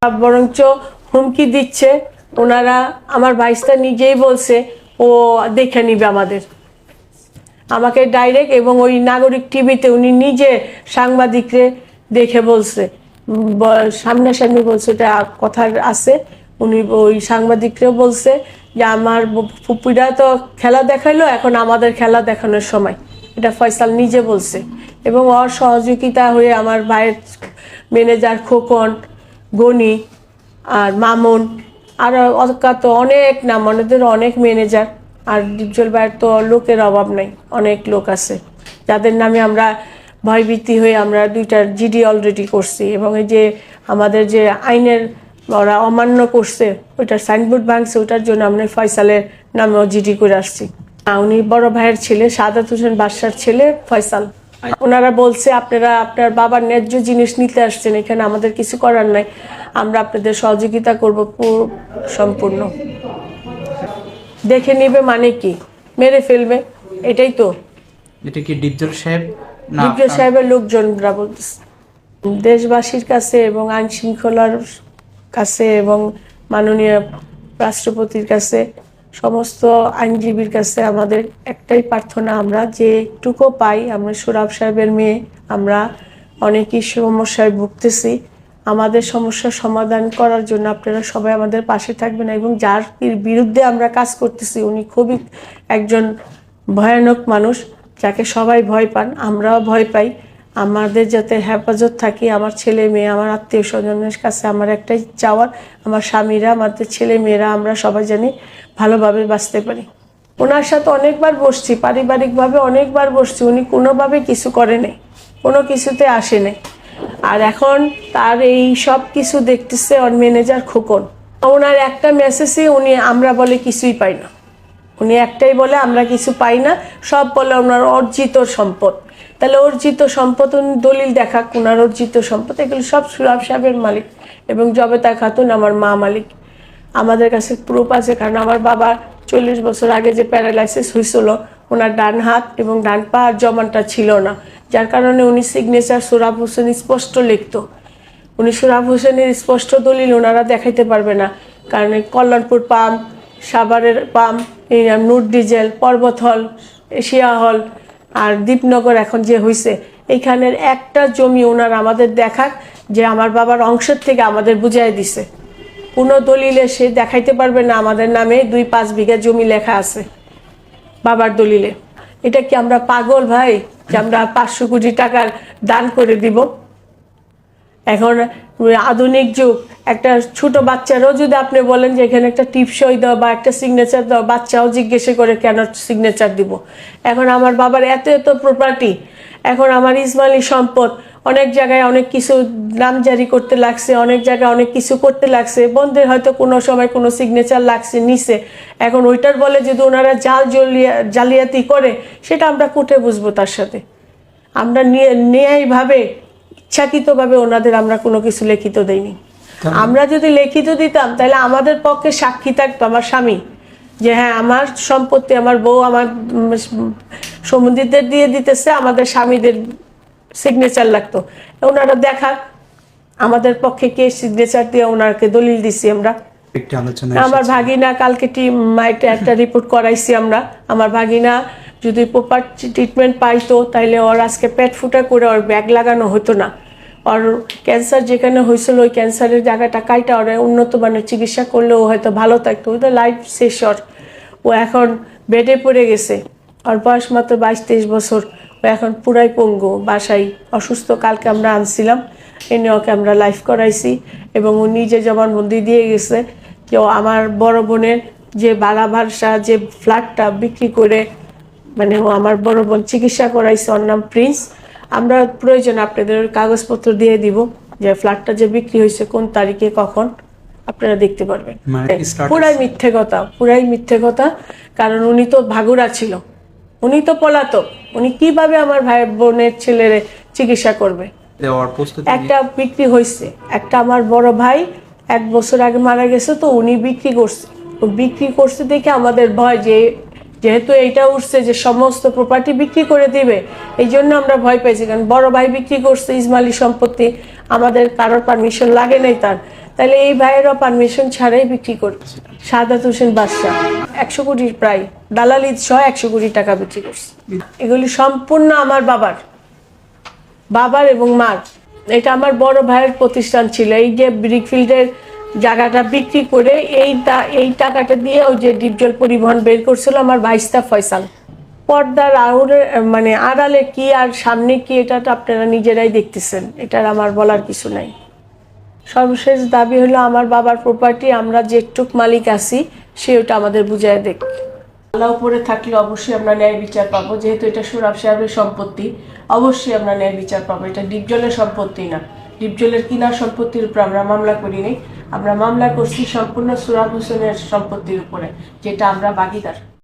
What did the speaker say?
বরঞ্চ হুমকি দিচ্ছে। ওনারা আমার ভাইস্তা নিজেই বলছে ও দেখে নিবে আমাকে ডাইরেক্ট, এবং ওই নাগরিক টিভিতে উনি নিজে সাংবাদিকরে দেখে বলছে, সামনাসামনি বলছে, এটা কথা আছে। উনি ওই সাংবাদিকরেও বলছে যে আমার ফুপিরা তো খেলা দেখাইলো, এখন আমাদের খেলা দেখানোর সময়, এটা ফয়সাল নিজে বলছে। এবং ওর সহযোগিতা হয়ে আমার ভাইয়ের ম্যানেজার খোকন, গনি আর মামুন, আর তো অনেক নাম, ওনাদের অনেক ম্যানেজার। আর ডিপজল ভাইয়ের তো লোকের অভাব নাই, অনেক লোক আছে যাদের নামে আমরা ভয়ভীতি হয়ে আমরা 2টা জিডি অলরেডি করছি। এবং এই যে আমাদের যে আইনের ওরা অমান্য করছে, ওইটার সাইনবোর্ড ভাঙছে, ওইটার জন্য আমরা ফয়সালের নামেও জিডি করে আসছি। উনি বড় ভাইয়ের ছেলে, সাদাত হোসেন বাদশার ছেলে ফয়সাল। ওনারা বলছে আপনারা আপনার বাবার ন্যায্য জিনিস নিতে আসছেন, এখানে আমাদের কিছু করার নাই, আমরা আপনাদের সহযোগিতা করব সম্পূর্ণ। দেখে নিবে মানে কি, মেরে ফেলবে, এটাই তো। এটা কি ডিপজল সাহেব না ডিপজল সাহেবের লোকজনরা বলতেছে। দেশবাসীর কাছে এবং আইন শৃঙ্খলার কাছে এবং মাননীয় রাষ্ট্রপতির কাছে, সমস্ত আইনজীবীর কাছে আমাদের একটাই প্রার্থনা, আমরা যেটুকু পাই, আমরা সোহরাব সাহেবের মেয়ে, আমরা অনেকই সমস্যায় ভুগতেছি, আমাদের সমস্যার সমাধান করার জন্য আপনারা সবাই আমাদের পাশে থাকবেন। এবং যার বিরুদ্ধে আমরা কাজ করতেছি উনি খুবই একজন ভয়ানক মানুষ, যাকে সবাই ভয় পান, আমরাও ভয় পাই। আমাদের যাতে হেফাজত থাকি, আমার ছেলে মেয়ে, আমার আত্মীয় স্বজনের কাছে আমার একটাই চাওয়ার, আমার স্বামীরা, আমাদের ছেলে মেয়েরা, আমরা সবাই জানি ভালোভাবে বাঁচতে পারি। ওনার সাথে অনেকবার বসছি, পারিবারিকভাবে অনেকবার বসছি, উনি কোনোভাবে কিছু করে নাই, কোনো কিছুতে আসে নাই। আর এখন তার এই সব কিছু দেখতেছে ওর ম্যানেজার খোকন। ওনার একটা মেসেজে উনি আমরা বলে কিছুই পাই না, উনি একটাই বলে আমরা কিছু পাই না, সব বলে ওনার অর্জিত সম্পদ। তাহলে অর্জিত সম্পদ উনি দলিল দেখাক, ওনার অর্জিত সম্পদ, এগুলো সব সোহরাব সাহেবের মালিক এবং জবেতা খাতুন আমার মা মালিক। আমাদের কাছে প্রুফ আছে, কারণ আমার বাবা 40 বছর আগে যে প্যারালাইসিস হয়েছিল, ওনার ডান হাত এবং ডান পা আর জমানটা ছিল না, যার কারণে উনি সিগনেচার সোহরাব হোসেন স্পষ্ট লিখত। উনি সোহরাব হোসেনের স্পষ্ট দলিল ওনারা দেখাইতে পারবে না, কারণ কল্যাণপুর পাম্প, সাভারের পাম্প, নূর ডিজেল, পর্বত হল, এশিয়া হল আর দীপনগর এখন যে হয়েছে, এইখানের একটা জমি ওনার আমাদের দেখাক যে আমার বাবার অংশের থেকে আমাদের বুঝাই দিছে। কোনো দলিলে সে দেখাইতে পারবে না আমাদের নামে 2-5 বিঘা জমি লেখা আছে বাবার দলিলে। এটা কি আমরা পাগল ভাই যে আমরা 500 কোটি টাকার দান করে দিব? এখন আধুনিক যুগ, একটা ছোট বাচ্চারও যদি আপনি বলেন যে এখানে একটা টিপসই দাও বা একটা সিগনেচার দাও, বাচ্চাও জিজ্ঞেস করে কেন সিগনেচার দিব। এখন আমার বাবার এত এত প্রপার্টি, এখন আমার ইসমাইলি সম্পদ, অনেক জায়গায় অনেক কিছু নামজারি করতে লাগছে, অনেক জায়গায় অনেক কিছু করতে লাগছে, বন্ধের হয়তো কোনো সময় কোনো সিগনেচার লাগছে নিচে। এখন ওইটার বলে যদি ওনারা জালিয়াতি করে, সেটা আমরা কোর্টে বুঝবো। তার সাথে আমরা ন্যায়ভাবে ইচ্ছাকৃতভাবে ওনাদের আমরা কোনো কিছু লিখিত দেইনি। আমরা যদি লিখিত দিতাম তাহলে আমাদের পক্ষে সাক্ষী থাকতো আমার স্বামী, যে হ্যাঁ আমার সম্পত্তি আমার বউ আমার সম্বন্ধীদের দিয়ে দিতেছে, আমাদের স্বামীদের সিগনেচার লাগতো। ওনারা দেখা আমাদের পক্ষে কে সিগনেচার দিয়ে ওনাকে দলিল দিছি আমরা। আমার ভাগিনা কালকে একটা রিপোর্ট করাইছি আমরা। আমার ভাগিনা যদি প্রপার ট্রিটমেন্ট পাইতো তাইলে ওর আজকে পেট ফুটা করে ওর ব্যাগ লাগানো হতো না। ওর ক্যান্সার যেখানে হয়েছিল ওই ক্যান্সারের জায়গাটা কাইটা ওর উন্নত মানের চিকিৎসা করলে ও হয়তো ভালো থাকতো। ওই তো লাইফ শেষ ওর। ও এখন বেডে পড়ে গেছে, ওর বয়স মাত্র 22-23 বছর। ও এখন পুরাই পঙ্গু, বাসায় অসুস্থ। কালকে আমরা আনছিলাম, এনে ওকে আমরা লাইফ করাইছি এবং ও নিজে জবানবন্দি দিয়ে গেছে যে আমার বড় বোনের যে বাড়া ভাষা যে ফ্ল্যাটটা বিক্রি করে, মানে ও আমার বড় বোন চিকিৎসা করাইছে, ওর নাম প্রিন্স। আমরা প্রয়োজন আপনাদের কাগজপত্র দিয়ে দিব যে ফ্ল্যাটটা যে বিক্রি হয়েছে কোন তারিখে কখন, আপনারা দেখতে পারবেন। পুরাই মিথ্যে কথা, পুরাই মিথ্যে কথা। কারণ উনি তো ভাগুরা ছিল, উনি তো পলাতক, উনি কিভাবে আমার ভাই বোনের ছেলের চিকিৎসা করবে? একটা বিক্রি হয়েছে, একটা আমার বড় ভাই 1 বছর আগে মারা গেছে, তো উনি বিক্রি করছে। বিক্রি করছে দেখে আমাদের ভয়, যে যেহেতু এইটা উঠছে যে সমস্ত প্রপার্টি বিক্রি করে দিবে, এই জন্য আমরা ভয় পাইছি। কারণ বড় ভাই বিক্রি করছে ইসমাইলি সম্পত্তি, আমাদের কারোর পারমিশন লাগে নাই তার, তাহলে এই ভাইয়েরও পারমিশন ছাড়াই বিক্রি করছে। সাদাত হোসেন বাদশা 100 কোটির প্রায় দালালি সহ 100 কোটি টাকা বিক্রি করছে। এগুলি সম্পূর্ণ আমার বাবার এবং মার। এটা আমার বড় ভাইয়ের প্রতিষ্ঠান ছিল। এই যে ব্রিকফিল্ডের জায়গাটা বিক্রি করে এই টাকাটা দিয়ে ওই যে ডিপজল পরিবহন বের করছিল আমার ভাইস্তা ফয়সাল। পর্দার আড়ালে কি আর সামনে কি, এটা তো আপনারা নিজেরাই দেখতেছেন, এটার আমার বলার কিছু নাই। সর্বশেষ দাবি হলো আমার বাবার প্রপার্টি আমরা যেটুক মালিক আছি সে ওটা আমাদের বুঝায় দেখ। আল্লাহ উপরে থাকলে অবশ্যই আমরা ন্যায় বিচার পাবো, যেহেতু এটা সোহরাব সাহেবের সম্পত্তি, অবশ্যই আমরা ন্যায় বিচার পাবো। এটা ডিপজলের সম্পত্তি না, ডিপজলের কিনা সম্পত্তির উপর আমরা মামলা করিনি, আমরা মামলা করছি সম্পূর্ণ সোহরাব হোসেনের সম্পত্তির উপরে, যেটা আমরা ভাগীদার।